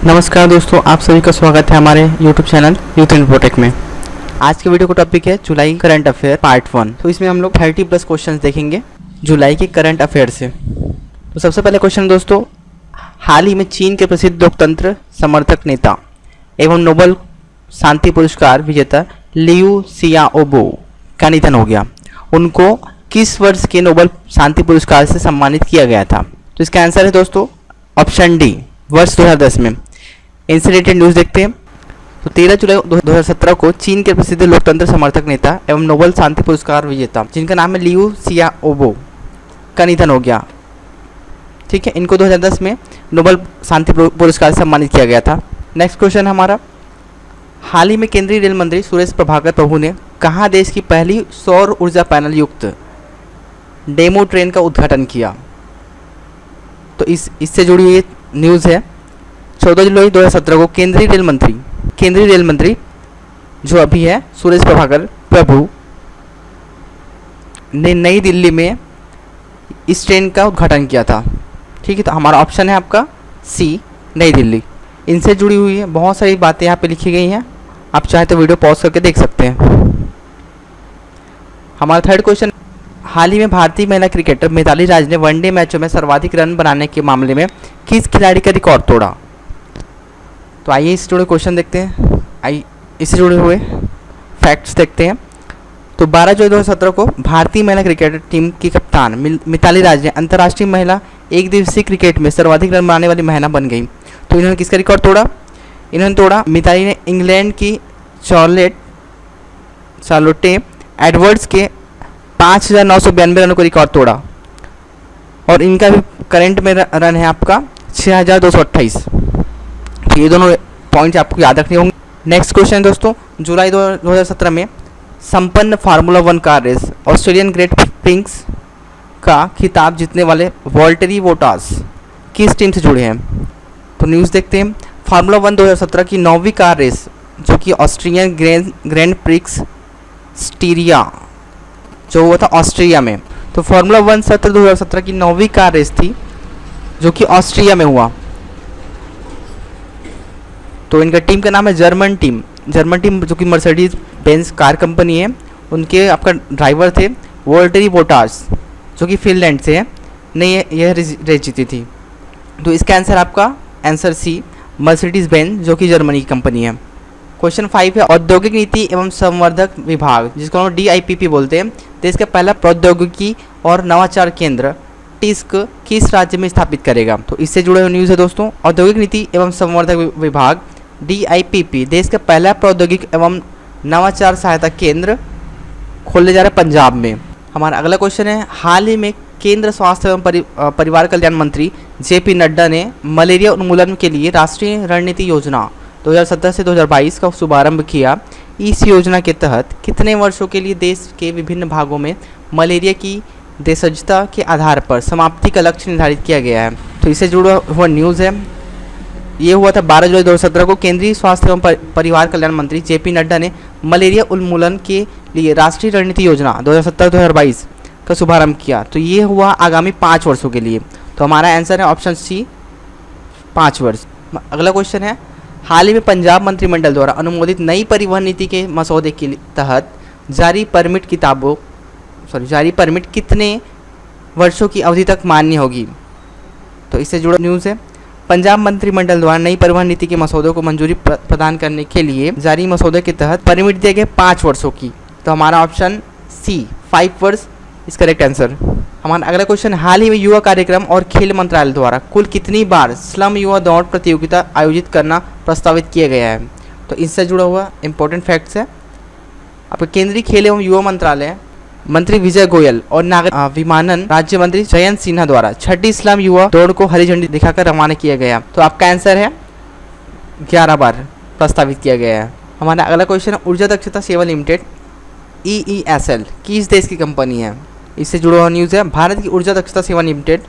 नमस्कार दोस्तों, आप सभी का स्वागत है हमारे YouTube चैनल यूथ इन्फोटेक में। आज के वीडियो का टॉपिक है जुलाई करंट अफेयर पार्ट 1। तो इसमें हम लोग 30+ क्वेश्चंस देखेंगे जुलाई के करंट अफेयर से। तो सबसे पहले क्वेश्चन दोस्तों, हाल ही में चीन के प्रसिद्ध लोकतंत्र समर्थक नेता एवं नोबेल शांति पुरस्कार विजेता लियू सियाओबो का निधन हो गया। उनको किस वर्ष के नोबेल शांति पुरस्कार से सम्मानित किया गया था? तो इसका आंसर है दोस्तों ऑप्शन डी, वर्ष 2010 में। इनसे रिलेटेड न्यूज़ देखते हैं। तो 13 जुलाई 2017 को चीन के प्रसिद्ध लोकतंत्र समर्थक नेता एवं नोबेल शांति पुरस्कार विजेता जिनका नाम है लियू सियाओबो का निधन हो गया। ठीक है, इनको 2010 में नोबेल शांति पुरस्कार से सम्मानित किया गया था। नेक्स्ट क्वेश्चन हमारा, हाल ही में केंद्रीय रेल मंत्री सुरेश प्रभाकर प्रभु ने कहाँ देश की पहली सौर ऊर्जा पैनल युक्त डेमो ट्रेन का उद्घाटन किया? तो इससे जुड़ी हुई न्यूज़ है। 14 जुलाई 2017 को केंद्रीय रेल मंत्री जो अभी है सुरेश प्रभाकर प्रभु ने नई दिल्ली में इस ट्रेन का उद्घाटन किया था। ठीक है, तो हमारा ऑप्शन है आपका सी, नई दिल्ली। इनसे जुड़ी हुई है बहुत सारी बातें यहाँ पे लिखी गई हैं, आप चाहे तो वीडियो पॉज करके देख सकते हैं। हमारा थर्ड क्वेश्चन, हाल ही में भारतीय महिला क्रिकेटर मिताली राज ने वनडे मैचों में सर्वाधिक रन बनाने के मामले में किस खिलाड़ी का रिकॉर्ड तोड़ा? तो आइए इससे जुड़े क्वेश्चन देखते हैं, आइए इससे जुड़े हुए फैक्ट्स देखते हैं। तो 12 जुलाई 2017 को भारतीय महिला क्रिकेट टीम की कप्तान मिताली राज ने अंतर्राष्ट्रीय महिला एक दिवसीय क्रिकेट में सर्वाधिक रन बनाने वाली महिला बन गई। तो इन्होंने किसका रिकॉर्ड तोड़ा? इन्होंने तोड़ा, मिताली ने इंग्लैंड की चार्लोटे एडवर्ड्स के 5,992 रनों को रिकॉर्ड तोड़ा और इनका भी करंट में रन है आपका 6,228। तो ये दोनों पॉइंट्स आपको याद रखने होंगे। नेक्स्ट क्वेश्चन दोस्तों, जुलाई 2017 में संपन्न formula 1 car race Australian grand prix का खिताब जीतने वाले वॉल्टेरी बोटास किस टीम से जुड़े हैं? तो न्यूज़ देखते हैं। फार्मूला 1 2017 की 9वीं कार रेस जो कि ऑस्ट्रेलियन ग्रैंड प्रिक्स स्टीरिया जो हुआ था ऑस्ट्रिया में। तो फार्मूला 1 सत्र 2017 की 9वीं कार रेस थी जो कि ऑस्ट्रिया में हुआ। तो इनका टीम का नाम है जर्मन टीम जो कि मर्सिडीज बेंज कार कंपनी है। उनके आपका ड्राइवर थे वोल्टेरी बोटास जो कि फिनलैंड से है, ने यह रेस जीती थी। तो इसका आंसर आपका आंसर सी, मर्सिडीज बेंज जो कि जर्मनी की कंपनी है। क्वेश्चन 5 है, औद्योगिक नीति एवं संवर्धक विभाग जिसको हम DIPP बोलते हैं, देश का पहला प्रौद्योगिकी और नवाचार केंद्र टिस्क किस राज्य में स्थापित करेगा? तो इससे जुड़े हुए न्यूज़ है दोस्तों। औद्योगिक नीति एवं संवर्धक विभाग DIPP देश का पहला प्रौद्योगिक एवं नवाचार सहायता केंद्र खोलने जा रहा है पंजाब में। हमारा अगला क्वेश्चन है, हाल ही में केंद्र स्वास्थ्य एवं परिवार कल्याण मंत्री JP नड्डा ने मलेरिया उन्मूलन के लिए राष्ट्रीय रणनीति योजना 2017 से 2022 का शुभारंभ किया। इस योजना के तहत कितने वर्षों के लिए देश के विभिन्न भागों में मलेरिया की देशजता के आधार पर समाप्ति का लक्ष्य निर्धारित किया गया है? तो इससे जुड़ा हुआ न्यूज़ है। ये हुआ था 12 जुलाई 2017 को केंद्रीय स्वास्थ्य एवं परिवार कल्याण मंत्री JP नड्डा ने मलेरिया उन्मूलन के लिए राष्ट्रीय रणनीति योजना 2017-2022 का शुभारंभ किया। तो ये हुआ आगामी 5 वर्षों के लिए। तो हमारा आंसर है ऑप्शन सी, 5 वर्ष। अगला क्वेश्चन है, हाल ही में पंजाब मंत्रिमंडल द्वारा अनुमोदित नई परिवहन नीति के मसौदे के तहत जारी परमिट कितने वर्षों की अवधि तक मान्य होगी? तो इससे जुड़ा न्यूज़ है। पंजाब मंत्रिमंडल द्वारा नई परिवहन नीति के मसौदे को मंजूरी प्रदान करने के लिए जारी मसौदे के तहत परमिट दिए गए 5 वर्षों की। तो हमारा ऑप्शन सी, 5 वर्ष इस करेक्ट आंसर। हमारा अगला क्वेश्चन, हाल ही में युवा कार्यक्रम और खेल मंत्रालय द्वारा कुल कितनी बार स्लम युवा दौड़ प्रतियोगिता आयोजित करना प्रस्तावित किया गया है? तो इससे जुड़ा हुआ इंपॉर्टेंट फैक्ट्स है। आपके केंद्रीय खेल एवं युवा मंत्रालय मंत्री विजय गोयल और नागरिक विमानन राज्य मंत्री जयंत सिन्हा द्वारा 6ठी स्लम युवा दौड़ को हरी झंडी दिखाकर रवाना किया गया। तो आपका आंसर है 11 बार प्रस्तावित किया गया है। हमारा अगला क्वेश्चन है, ऊर्जा दक्षता सेवा लिमिटेड EESL किस देश की कंपनी है? इससे जुड़ा हुआ न्यूज़ है। भारत की ऊर्जा दक्षता सेवा लिमिटेड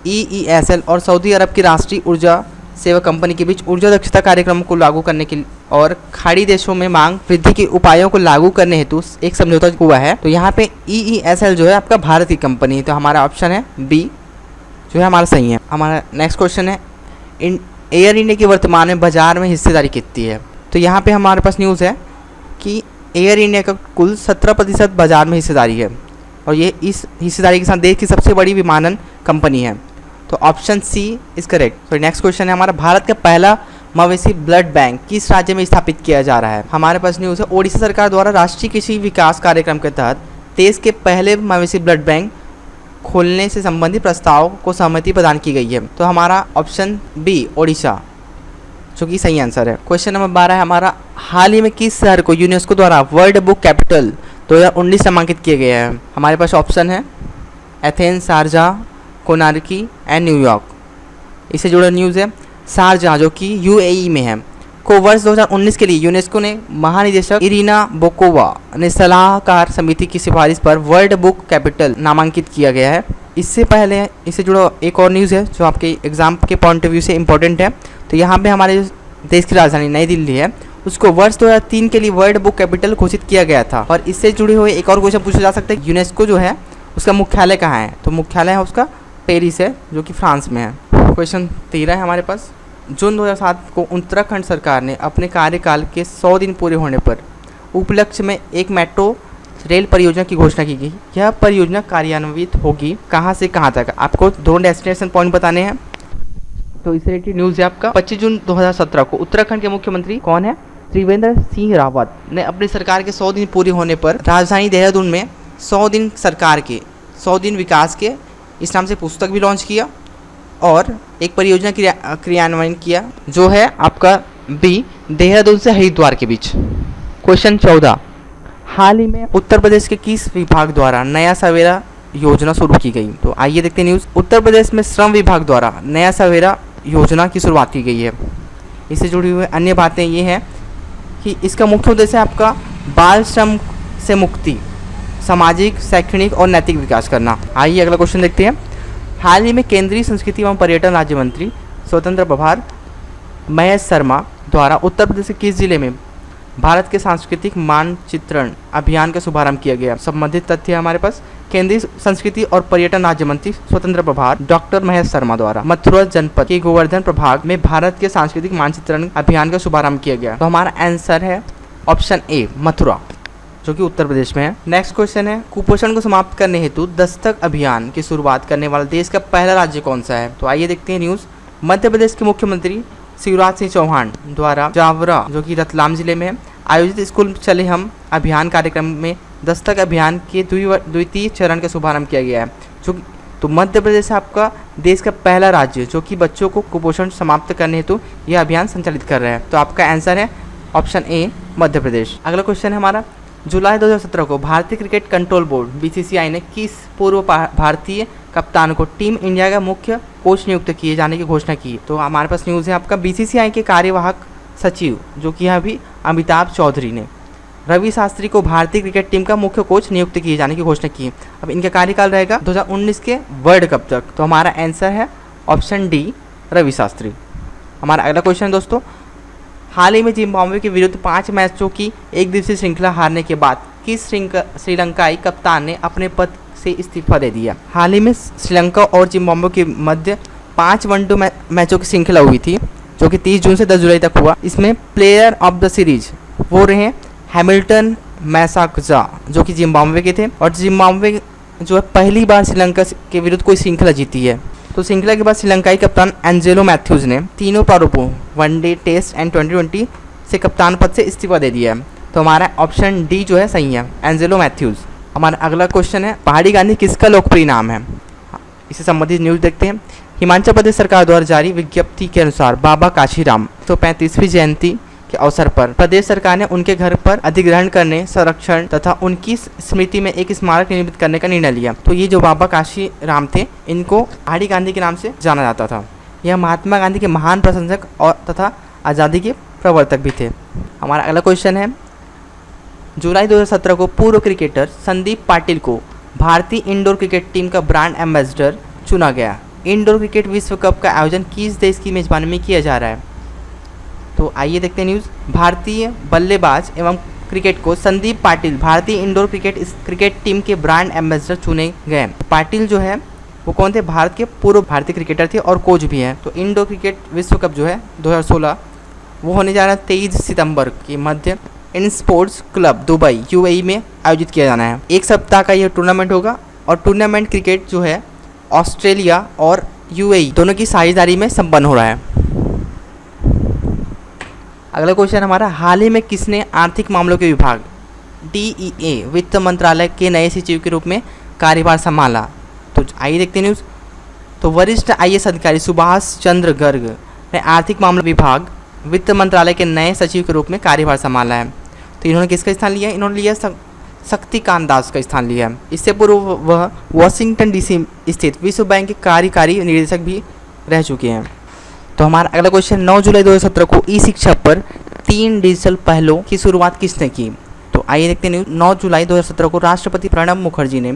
EESL और सऊदी अरब की राष्ट्रीय ऊर्जा सेवा कंपनी के बीच ऊर्जा दक्षता कार्यक्रम को लागू करने के और खाड़ी देशों में मांग वृद्धि के उपायों को लागू करने हेतु एक समझौता हुआ है। तो यहाँ पे EESL जो है आपका भारत की कंपनी है। तो हमारा ऑप्शन है बी जो है हमारा सही है। हमारा नेक्स्ट क्वेश्चन है, एयर इंडिया की वर्तमान में बाजार में हिस्सेदारी कितनी है? तो यहाँ पे हमारे पास न्यूज़ है कि एयर इंडिया का कुल 17% बाजार में हिस्सेदारी है और ये इस हिस्सेदारी के साथ देश की सबसे बड़ी विमानन कंपनी है। तो ऑप्शन सी इज करेक्ट। तो नेक्स्ट क्वेश्चन है हमारा, भारत का पहला मवेशी ब्लड बैंक किस राज्य में स्थापित किया जा रहा है? हमारे पास न्यूज़ है, ओडिशा सरकार द्वारा राष्ट्रीय कृषि विकास कार्यक्रम के तहत देश के पहले मवेशी ब्लड बैंक खोलने से संबंधित प्रस्ताव को सहमति प्रदान की गई है। तो हमारा ऑप्शन बी ओडिशा जो कि सही आंसर है। क्वेश्चन नंबर 12 है हमारा, हाल ही में किस शहर को यूनेस्को द्वारा वर्ल्ड बुक कैपिटल 2019 नामांकित किया गया है? हमारे पास ऑप्शन है Athens, Sharjah, Conakry and New York. इससे जुड़ा न्यूज़ है, शारजाह जो कि यूएई में है को वर्ष 2019 के लिए यूनेस्को ने महानिदेशक इरिना बोकोवा ने सलाहकार समिति की सिफारिश पर वर्ल्ड बुक कैपिटल नामांकित किया गया है। इससे पहले इससे जुड़ा एक और न्यूज़ है जो आपके एग्जाम के पॉइंट ऑफ व्यू से इंपॉर्टेंट है। तो यहाँ पे हमारे देश की राजधानी नई दिल्ली है, उसको वर्ष 2003 के लिए वर्ल्ड बुक कैपिटल घोषित किया गया था। और इससे जुड़े हुए एक और क्वेश्चन पूछा जा सकता है, यूनेस्को जो है उसका मुख्यालय कहाँ है? तो मुख्यालय है उसका पेरिस है जो कि फ्रांस में है। क्वेश्चन 13 है हमारे पास, जून 2007 को उत्तराखंड सरकार ने अपने कार्यकाल के 100 दिन पूरे होने पर उपलक्ष्य में एक मेट्रो रेल परियोजना की घोषणा की गई। यह परियोजना कार्यान्वित होगी कहां से कहां तक? आपको 2 डेस्टिनेशन पॉइंट बताने हैं। तो इस रिलेटेड न्यूज़ है आपका, 25 जून 2017 को उत्तराखंड के मुख्यमंत्री कौन है? त्रिवेंद्र सिंह रावत ने अपनी सरकार के 100 दिन पूरे होने पर राजधानी देहरादून में 100 दिन सरकार के 100 दिन विकास के इस नाम से पुस्तक भी लॉन्च किया और एक परियोजना क्रियान्वयन किया जो है आपका बी देहरादून से हरिद्वार के बीच। क्वेश्चन 14, हाल ही में उत्तर प्रदेश के किस विभाग द्वारा नया सवेरा योजना शुरू की गई? तो आइए देखते हैं न्यूज़। उत्तर प्रदेश में श्रम विभाग द्वारा नया सवेरा योजना की शुरुआत की गई है। इससे जुड़ी हुई अन्य बातें ये हैं कि इसका मुख्य उद्देश्य है आपका बाल श्रम से मुक्ति, सामाजिक, शैक्षणिक और नैतिक विकास करना। आइए अगला क्वेश्चन देखते हैं। हाल ही में केंद्रीय संस्कृति एवं पर्यटन राज्य मंत्री स्वतंत्र प्रभार महेश शर्मा द्वारा उत्तर प्रदेश के किस जिले में भारत के सांस्कृतिक मानचित्रण अभियान का शुभारंभ किया गया? संबंधित तथ्य है हमारे पास, केंद्रीय संस्कृति और पर्यटन राज्य मंत्री स्वतंत्र प्रभार डॉक्टर महेश शर्मा द्वारा मथुरा जनपद के गोवर्धन प्रभाग में भारत के सांस्कृतिक मानचित्रण अभियान का शुभारंभ किया गया। तो हमारा आंसर है ऑप्शन ए मथुरा जो कि उत्तर प्रदेश में है। नेक्स्ट क्वेश्चन है, कुपोषण को समाप्त करने हेतु दस्तक अभियान की शुरुआत करने वाला देश का पहला राज्य कौन सा है? तो आइए देखते हैं न्यूज़। मध्य प्रदेश के मुख्यमंत्री शिवराज सिंह चौहान द्वारा जावरा जो कि रतलाम जिले में है आयोजित स्कूल चले हम अभियान कार्यक्रम में दस्तक अभियान के द्वितीय चरण का शुभारंभ किया गया है। जो तो मध्य प्रदेश आपका देश का पहला राज्य जो कि बच्चों को कुपोषण समाप्त करने हेतु यह अभियान संचालित कर रहा है। तो आपका आंसर है ऑप्शन ए मध्य प्रदेश। अगला क्वेश्चन है हमारा, जुलाई 2017 को भारतीय क्रिकेट कंट्रोल बोर्ड बीसीसीआई ने किस पूर्व भारतीय कप्तान को टीम इंडिया का मुख्य कोच नियुक्त किए जाने की घोषणा की? तो हमारे पास न्यूज़ है आपका, बीसीसीआई के कार्यवाहक सचिव जो कि यहाँ भी अमिताभ चौधरी ने रवि शास्त्री को भारतीय क्रिकेट टीम का मुख्य कोच नियुक्त किए जाने की घोषणा की। अब इनका कार्यकाल रहेगा 2019 के वर्ल्ड कप तक। तो हमारा आंसर है ऑप्शन डी रवि शास्त्री। हमारा अगला क्वेश्चन दोस्तों, हाल ही में जिम्बाब्वे के विरुद्ध 5 मैचों की एक दिवसीय श्रृंखला हारने के बाद किस श्रीलंकाई कप्तान ने अपने पद से इस्तीफा दे दिया? हाल ही में श्रीलंका और जिम्बाब्वे के मध्य 5 वनडे मैचों की श्रृंखला हुई थी जो कि 30 जून से 10 जुलाई तक हुआ। इसमें प्लेयर ऑफ द सीरीज वो रहे हैमिल्टन मैसाकजा जो कि जिम्बाब्वे के थे और जिम्बाब्वे जो है पहली बार श्रीलंका के विरुद्ध कोई श्रृंखला जीती है। तो श्रृंखला के बाद श्रीलंकाई कप्तान एंजेलो मैथ्यूज ने तीनों प्रारूपों वनडे, टेस्ट एंड T20 से कप्तान पद से इस्तीफा दे दिया है। तो हमारा ऑप्शन डी जो है सही है, एंजेलो मैथ्यूज। हमारा अगला क्वेश्चन है, पहाड़ी गांधी किसका लोकप्रिय नाम है? इससे संबंधित न्यूज़ देखते हैं। हिमाचल प्रदेश सरकार द्वारा जारी विज्ञप्ति के अनुसार बाबा काशीराम 135वीं जयंती के अवसर पर प्रदेश सरकार ने उनके घर पर अधिग्रहण करने, संरक्षण तथा उनकी स्मृति में एक स्मारक निर्मित करने का निर्णय लिया। तो ये जो बाबा काशीराम थे इनको पहाड़ी गांधी के नाम से जाना जाता था। यह महात्मा गांधी के महान प्रशंसक और तथा आज़ादी के प्रवर्तक भी थे। हमारा अगला क्वेश्चन है, जुलाई 2017 को पूर्व क्रिकेटर संदीप पाटिल को भारतीय इंडोर क्रिकेट टीम का ब्रांड एम्बेसडर चुना गया। इंडोर क्रिकेट विश्व कप का आयोजन किस देश की मेजबानी में किया जा रहा है? तो आइए देखते हैं न्यूज़। भारतीय बल्लेबाज एवं क्रिकेट कोच संदीप पाटिल भारतीय इंडोर क्रिकेट टीम के ब्रांड एम्बेसडर चुने गए। पाटिल जो है वो कौन थे? भारत के पूर्व भारतीय क्रिकेटर थे और कोच भी हैं। तो इंडो क्रिकेट विश्व कप जो है 2016 वो होने जा रहा है 23 सितंबर के मध्य in sports club Dubai UAE में आयोजित किया जाना है। एक सप्ताह का ये टूर्नामेंट होगा और टूर्नामेंट क्रिकेट जो है ऑस्ट्रेलिया और यूएई दोनों की साझेदारी में संपन्न हो रहा है। अगला क्वेश्चन हमारा, हाल ही में किसने आर्थिक मामलों के विभाग DEA वित्त मंत्रालय के नए सचिव के रूप में कार्यभार संभाला? तो आइए देखते हैं न्यूज़। तो वरिष्ठ IAS अधिकारी सुभाष चंद्र गर्ग ने आर्थिक मामला विभाग वित्त मंत्रालय के नए सचिव के रूप में कार्यभार संभाला है। तो इन्होंने किसका स्थान लिया? इन्होंने लिया शक्तिकांत दास का स्थान लिया है। इससे पूर्व वह वॉशिंगटन DC स्थित विश्व बैंक के कार्यकारी निदेशक भी रह चुके हैं। तो हमारा अगला क्वेश्चन, 9 जुलाई 2017 को ई शिक्षा पर 3 डिजिटल पहलों की शुरुआत किसने की? तो आइए देखते हैं न्यूज़। 9 जुलाई 2017 को राष्ट्रपति प्रणब मुखर्जी ने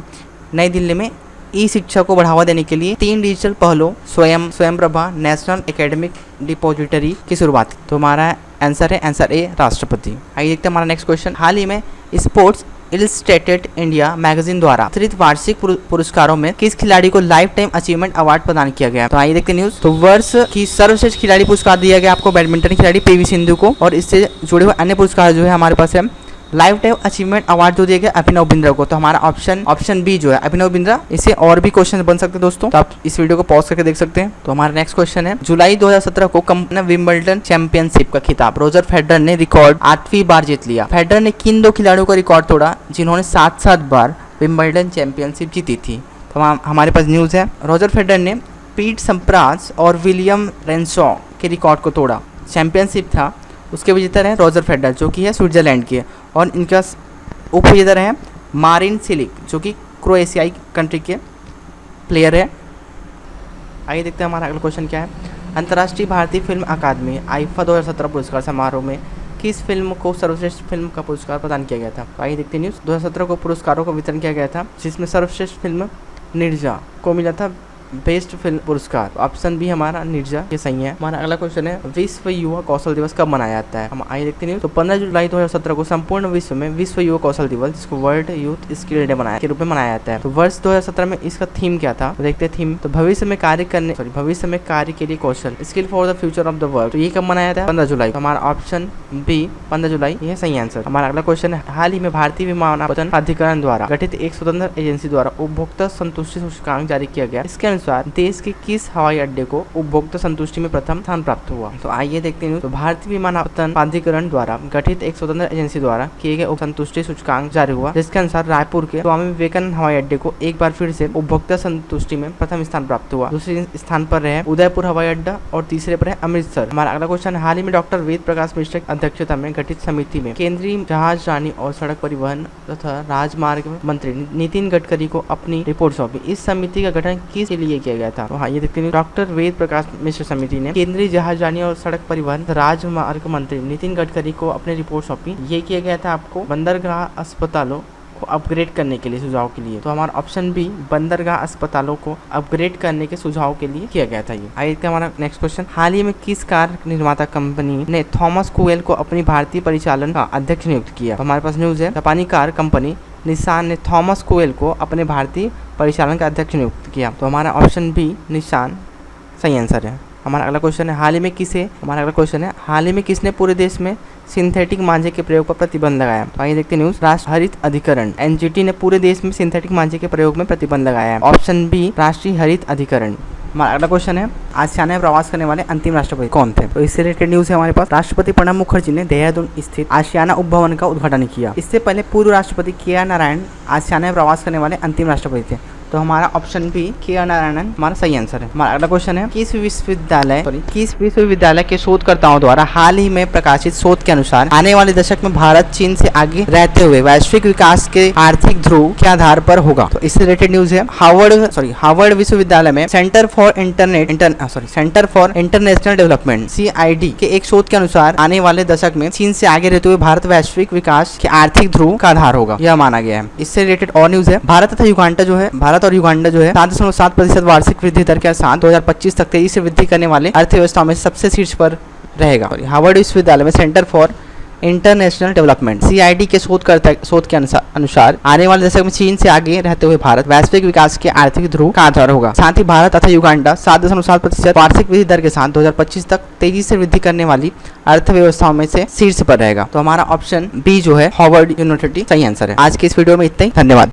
नई दिल्ली में ई शिक्षा को बढ़ावा देने के लिए 3 डिजिटल पहलों स्वयं प्रभा नेशनल एकेडमिक डिपॉजिटरी की शुरुआत। तो हमारा आंसर है आंसर ए राष्ट्रपति। आइए देखते हैं हमारा नेक्स्ट क्वेश्चन, हाल ही में स्पोर्ट्स इलस्ट्रेटेड इंडिया मैगजीन द्वारा वितरित वार्षिक पुरस्कारों में किस खिलाड़ी को लाइफ टाइम अचीवमेंट अवार्ड प्रदान किया गया? तो आइए देखते हैं न्यूज़। तो वर्ष की सर्वश्रेष्ठ खिलाड़ी पुरस्कार दिया गया आपको बैडमिंटन खिलाड़ी PV सिंधु को, और इससे जुड़े हुए अन्य पुरस्कार जो है हमारे पास है लाइफ टाइम अचीवमेंट अवार्ड जो दिया गया अभिनव बिंद्रा को। तो हमारा ऑप्शन बी जो है अभिनव बिंद्रा। इससे और भी क्वेश्चन बन सकते हैं दोस्तों, तो आप इस वीडियो को पॉज करके देख सकते हैं। तो हमारा नेक्स्ट क्वेश्चन है, जुलाई 2017 को कंपनी विंबलडन चैंपियनशिप का खिताब रोजर फेडरर ने रिकॉर्ड 8वीं बार जीत लिया। फेडरर ने किन 2 खिलाड़ियों का रिकॉर्ड तोड़ा जिन्होंने 7-7 बार विंबलडन चैंपियनशिप जीती थी? तो हमारे पास न्यूज़ है, रोजर फेडरर ने पीट सम्प्रास और विलियम रेनशॉ के रिकॉर्ड को तोड़ा। चैंपियनशिप था उसके विजेता रहे रोजर फेडरर जो कि है स्विट्जरलैंड के, और इनका उप विजेता रहे मारिन सिलिक जो कि क्रोएशियाई कंट्री के प्लेयर है। आइए देखते हैं हमारा अगला क्वेश्चन क्या है, अंतर्राष्ट्रीय भारतीय फिल्म अकादमी आईफा 2017 पुरस्कार समारोह में किस फिल्म को सर्वश्रेष्ठ फिल्म का पुरस्कार प्रदान किया गया था? तो आइए देखते हैं न्यूज़। 2017 को पुरस्कारों का वितरण किया गया था जिसमें सर्वश्रेष्ठ फिल्म निर्जा को मिला था बेस्ट फिल्म पुरस्कार। ऑप्शन बी हमारा निर्जा ये सही है। हमारा अगला क्वेश्चन है, विश्व युवा कौशल दिवस कब मनाया जाता है? हम आइए देखते हैं। तो 15 जुलाई 2017 को संपूर्ण विश्व में विश्व युवा कौशल दिवस जिसको वर्ल्ड यूथ स्किल डे के रूप में मनाया जाता है। तो वर्ष 2017 में इसका थीम क्या था? तो देखते हैं थीम। तो भविष्य में कार्य के लिए कौशल skill for the future of the world. तो ये कब मनाया जाता है? 15 जुलाई। तो हमारा ऑप्शन बी 15 जुलाई ये सही आंसर। हमारा अगला क्वेश्चन है, हाल ही में भारतीय विमानन प्राधिकरण द्वारा गठित एक स्वतंत्र एजेंसी द्वारा उपभोक्ता संतुष्टि सूचकांक जारी किया गया। इसके अनुसार देश के किस हवाई अड्डे को उपभोक्ता संतुष्टि में प्रथम स्थान प्राप्त हुआ? तो आइए देखते हैं। तो भारतीय विमानन प्राधिकरण द्वारा गठित एक स्वतंत्र एजेंसी द्वारा किए गए संतुष्टि सूचकांक जारी हुआ जिसके अनुसार रायपुर के स्वामी विवेकानंद हवाई अड्डे को एक बार फिर से उपभोक्ता संतुष्टि में प्रथम स्थान प्राप्त हुआ। दूसरे स्थान पर रहे उदयपुर हवाई अड्डा और तीसरे पर है अमृतसर। हमारा अगला क्वेश्चन, हाल ही में डॉक्टर वेद प्रकाश मिश्र की अध्यक्षता में गठित समिति में केंद्रीय जहाजरानी और सड़क परिवहन तथा राजमार्ग मंत्री नितिन गडकरी को अपनी रिपोर्ट सौंपी। इस समिति का गठन किस लिए किया गया था? तो हाँ ये देखते हैं, डॉक्टर वेद प्रकाश मिश्र समिति ने केंद्रीय जहाजरानी और सड़क परिवहन राजमार्ग मंत्री नितिन गडकरी को अपनी रिपोर्ट सौंपी। ये किया गया था आपको बंदरगाह अस्पतालों को अपग्रेड करने के लिए, सुझाव के लिए। तो हमारा ऑप्शन बी बंदरगाह अस्पतालों को अपग्रेड करने के सुझाव के लिए किया गया था ये। आइए हमारा नेक्स्ट क्वेश्चन, हाल ही में किस कार निर्माता कंपनी ने थॉमस कुएल को अपनी भारतीय परिचालन का अध्यक्ष नियुक्त किया? तो हमारे पास न्यूज है, जापानी कार कंपनी निसान ने थॉमस कुएल को अपने भारतीय परिचालन का अध्यक्ष नियुक्त किया। तो हमारा ऑप्शन बी निसान सही आंसर है। हमारा अगला क्वेश्चन है, हाल ही में किसने पूरे देश में सिंथेटिक मांझे के प्रयोग पर प्रतिबंध लगाया? तो आइए देखते हैं न्यूज। राष्ट्रीय हरित अधिकरण NGT ने पूरे देश में सिंथेटिक मांझे के प्रयोग में प्रतिबंध लगाया है। ऑप्शन बी राष्ट्रीय हरित अधिकरण। हमारा अगला क्वेश्चन है, आसियाना में प्रवास करने वाले अंतिम राष्ट्रपति कौन थे? तो इससे रिलेटेड न्यूज है हमारे पास। राष्ट्रपति प्रणब मुखर्जी ने देहरादून स्थित आसियाना उपभवन का उद्घाटन किया। इससे पहले पूर्व राष्ट्रपति KR नारायण आसियाना में प्रवास करने वाले अंतिम राष्ट्रपति थे। तो हमारा ऑप्शन बी KR नारायणन हमारा सही आंसर है। हमारा अगला क्वेश्चन है, किस विश्वविद्यालय के शोधकर्ताओं द्वारा हाल ही में प्रकाशित शोध के अनुसार आने वाले दशक में भारत चीन से आगे रहते हुए वैश्विक विकास के आर्थिक ध्रुव के आधार पर होगा? तो इससे रिलेटेड न्यूज है, हार्वर्ड विश्वविद्यालय में centre for international development CID के एक शोध के अनुसार आने वाले दशक में चीन से आगे रहते हुए भारत वैश्विक विकास के आर्थिक ध्रुव का आधार होगा, यह माना गया है। इससे रिलेटेड और न्यूज है, भारत और युगांडा जो है 7.7% वार्षिक वृद्धि दर के साथ 2025 तक तेजी से वृद्धि करने वाले अर्थव्यवस्थाओं में सबसे शीर्ष पर रहेगा। हार्वर्ड विश्वविद्यालय में centre for international development. CID के शोध के अनुसार आने वाले दशक में चीन से आगे रहते हुए भारत वैश्विक विकास के आर्थिक ध्रुव का आधार होगा। साथ ही भारत तथा युगांडा 7.7% वार्षिक वृद्धि दर के साथ 2025 तक तेजी से वृद्धि करने वाली अर्थव्यवस्थाओं में से शीर्ष पर रहेगा। तो हमारा ऑप्शन बी जो है हार्वर्ड यूनिवर्सिटी सही आंसर है। आज के इस वीडियो में इतना ही, धन्यवाद।